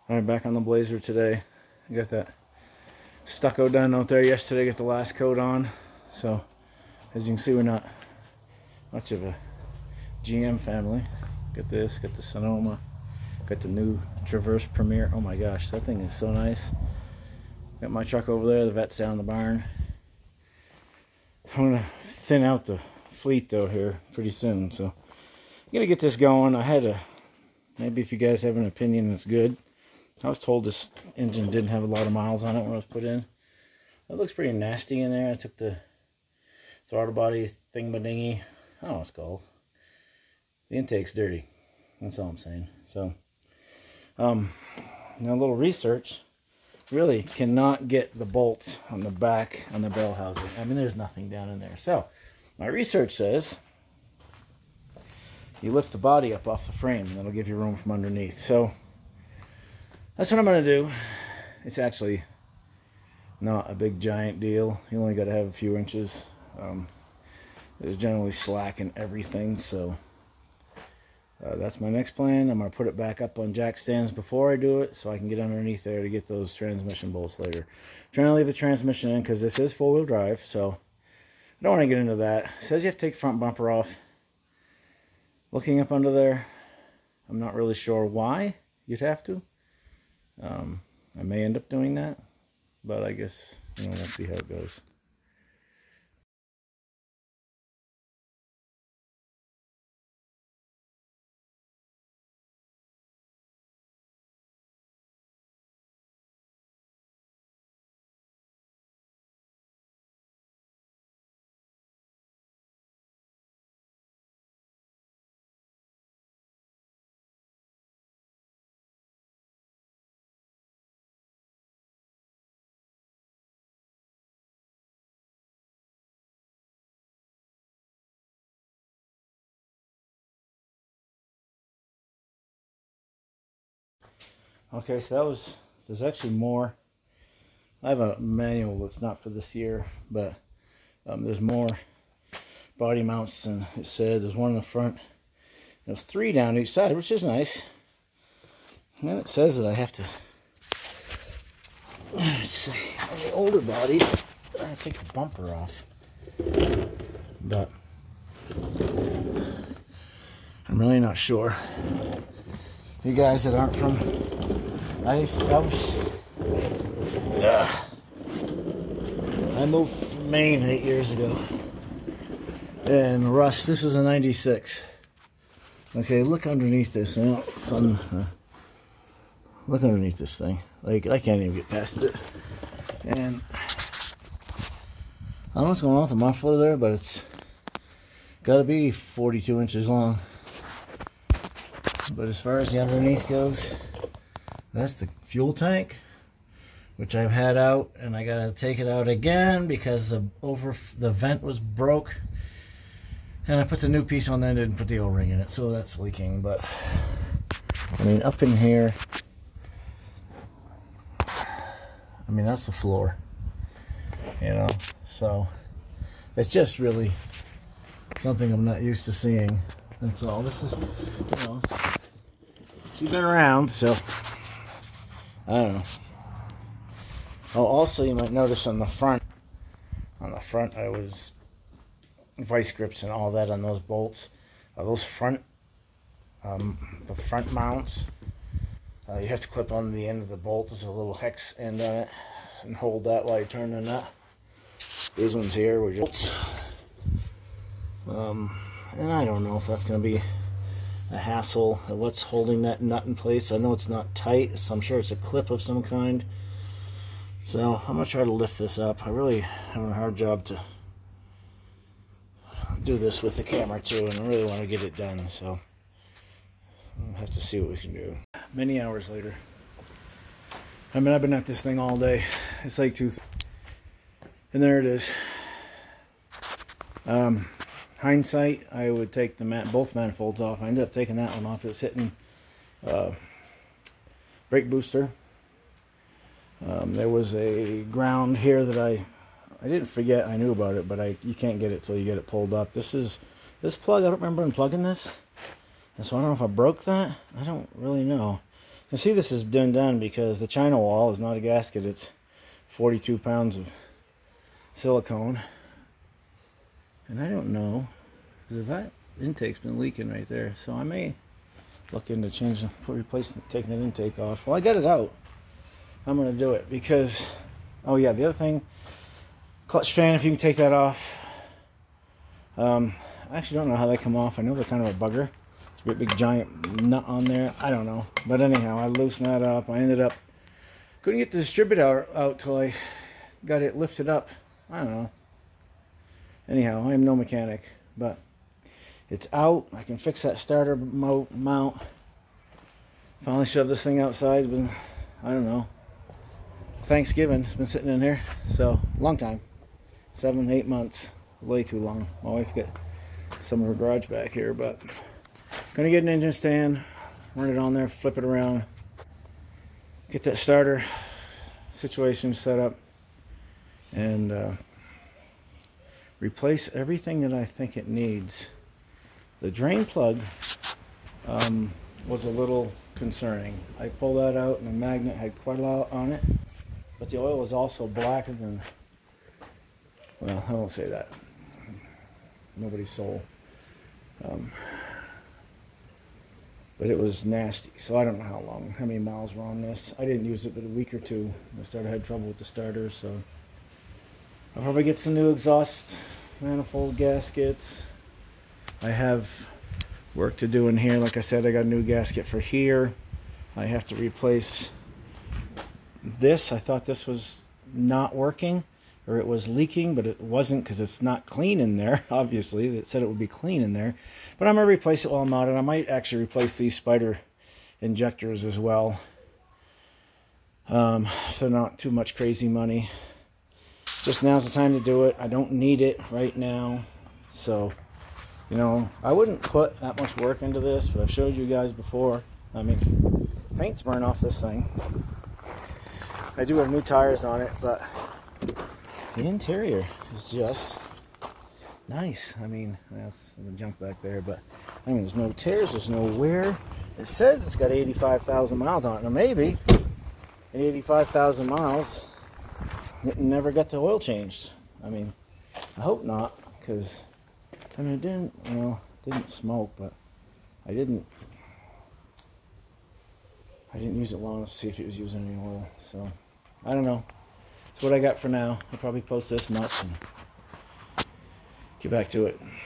All right, back on the Blazer today. I got that stucco done out there yesterday. Got the last coat on. So, as you can see, we're not much of a GM family. Got this, got the Sonoma, got the new Traverse Premier. Oh my gosh, that thing is so nice. Got my truck over there. The vet's down in the barn. I'm gonna thin out the fleet though here pretty soon. So, I'm gonna get this going. I had a, maybe if you guys have an opinion that's good. I was told this engine didn't have a lot of miles on it when it was put in. It looks pretty nasty in there. I took the throttle body thingamadingy. I don't know what it's called. The intake's dirty. That's all I'm saying. So, now a little research. Really cannot get the bolts on the back on the bell housing. I mean, there's nothing down in there. So, my research says you lift the body up off the frame and that'll give you room from underneath. So, that's what I'm going to do. It's actually not a big giant deal. You only got to have a few inches. There's generally slack in everything, so that's my next plan. I'm going to put it back up on jack stands before I do it so I can get underneath there to get those transmission bolts later. I'm trying to leave the transmission in because this is four-wheel drive, so I don't want to get into that. It says you have to take front bumper off. Looking up under there, I'm not really sure why you'd have to. I may end up doing that, but I guess, you know, we'll see how it goes. Okay, so there's actually more. I have a manual that's not for this year, but there's more body mounts than it said. There's one in the front. There's 3 down each side, which is nice. And then it says that I have to, let's see, on the older bodies, I have to take the bumper off. But I'm really not sure. You guys that aren't from I moved from Maine 8 years ago. And Russ, this is a 96. Okay, look underneath this. Well, son, look underneath this thing. Like, I can't even get past it. And I don't know what's going on with the muffler there, but it's got to be 42 inches long. But as far as the underneath goes, that's the fuel tank, which I've had out, and I gotta take it out again because the vent was broke, and I put the new piece on there and didn't put the O-ring in it, so that's leaking. But I mean, up in here, I mean, that's the floor, you know, so it's just really something I'm not used to seeing. That's all. This is, you know, she's been around, so I don't know. Oh, also you might notice on the front I was vice grips and all that on those bolts. Those front, the front mounts, you have to clip on the end of the bolt. There's a little hex end on it, and hold that while you turn the nut. These ones here were just, and I don't know if that's going to be a hassle. What's holding that nut in place? I know it's not tight, so I'm sure it's a clip of some kind. So I'm going to try to lift this up. I really have a hard job to do this with the camera too, and I really want to get it done, so I'll have to see what we can do. Many hours later. I mean, I've been at this thing all day. It's like 2:30. And there it is. Hindsight, I would take the both manifolds off. I ended up taking that one off. It was hitting brake booster. There was a ground here that I didn't forget. I knew about it, but you can't get it till you get it pulled up. This plug, I don't remember unplugging this, and so I don't know if I broke that. I don't really know. You see, this is done because the China wall is not a gasket. It's 42 pounds of silicone. And I don't know, because that intake's been leaking right there. So I may look into taking that intake off. Well, I got it out. I'm going to do it because, oh yeah, the other thing, clutch fan, if you can take that off. I actually don't know how they come off. I know they're kind of a bugger. It's a big giant nut on there. I don't know. But anyhow, I loosened that up. I ended up, couldn't get the distributor out till I got it lifted up. I don't know. Anyhow, I am no mechanic, but it's out. I can fix that starter mount. Finally shoved this thing outside. It's been, I don't know, Thanksgiving. It's been sitting in here. So, long time. 7, 8 months. Way too long. My wife got some of her garage back here, but gonna get an engine stand, run it on there, flip it around, get that starter situation set up, and replace everything that I think it needs. The drain plug was a little concerning. I pulled that out and the magnet had quite a lot on it, but the oil was also blacker than, well, I won't say that. Nobody's soul. But it was nasty, so I don't know how many miles were on this. I didn't use it but a week or two. I had trouble with the starter, so I'll probably get some new exhaust manifold gaskets. I have work to do in here. Like I said, I got a new gasket for here. I have to replace this. I thought this was not working, or it was leaking, but it wasn't because it's not clean in there. Obviously, it said it would be clean in there. But I'm going to replace it while I'm out, and I might actually replace these Spider injectors as well. If they're not too much crazy money. Just now's the time to do it. I don't need it right now. So, you know, I wouldn't put that much work into this, but I've showed you guys before. I mean, paint's burned off this thing. I do have new tires on it, but the interior is just nice. I mean, that's the junk back there, but I mean, there's no tears, there's no wear. It says it's got 85,000 miles on it. Now maybe 85,000 miles, it never got the oil changed. I mean, I hope not, because I mean, it didn't, you know, didn't smoke, but I didn't use it long enough to see if it was using any oil. So I don't know. That's what I got for now. I'll probably post this much and get back to it.